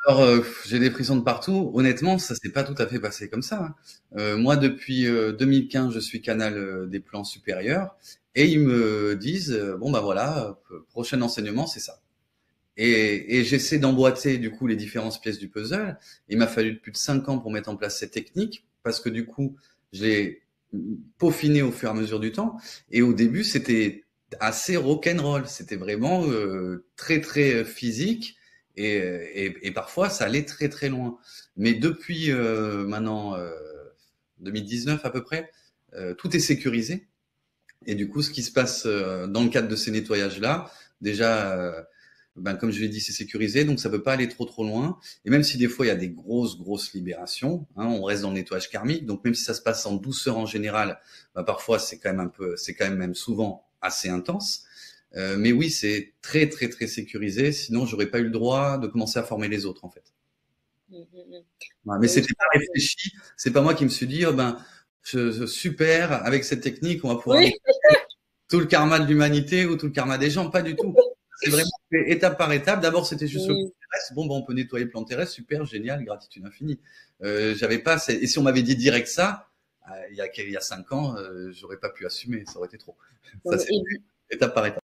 Alors, j'ai des frissons de partout. Honnêtement, ça s'est pas tout à fait passé comme ça, hein. Moi, depuis 2015, je suis canal des plans supérieurs et ils me disent, bon bah voilà, prochain enseignement, c'est ça. Et j'essaie d'emboîter du coup les différentes pièces du puzzle. Il m'a fallu plus de 5 ans pour mettre en place cette technique parce que du coup, je l'ai peaufiné au fur et à mesure du temps. Et au début, c'était assez rock'n'roll. C'était vraiment très très physique et parfois ça allait très très loin. Mais depuis maintenant 2019 à peu près, tout est sécurisé. Et du coup, ce qui se passe dans le cadre de ces nettoyages-là, déjà, ben, comme je l'ai dit, c'est sécurisé, donc ça peut pas aller trop trop loin. Et même si des fois il y a des grosses libérations, hein, on reste dans le nettoyage karmique. Donc même si ça se passe en douceur en général, ben, parfois c'est quand même un peu, c'est quand même souvent assez intense. Mais oui, c'est très très très sécurisé. Sinon, j'aurais pas eu le droit de commencer à former les autres en fait. Mm, mm, mm. Ouais, mais Oui, c'était pas réfléchi. C'est pas moi qui me suis dit, oh ben, super, avec cette technique, on va pouvoir oui, nettoyer tout le karma de l'humanité ou tout le karma des gens, pas du tout. C'est vraiment fait étape par étape. D'abord, c'était juste le plan oui. terrestre. Bon, ben, on peut nettoyer le plan terrestre, super, génial, gratitude infinie. J'avais pas, et si on m'avait dit direct ça, il y a 5 ans, j'aurais pas pu assumer, ça aurait été trop. Ça, c'est Et étape par étape.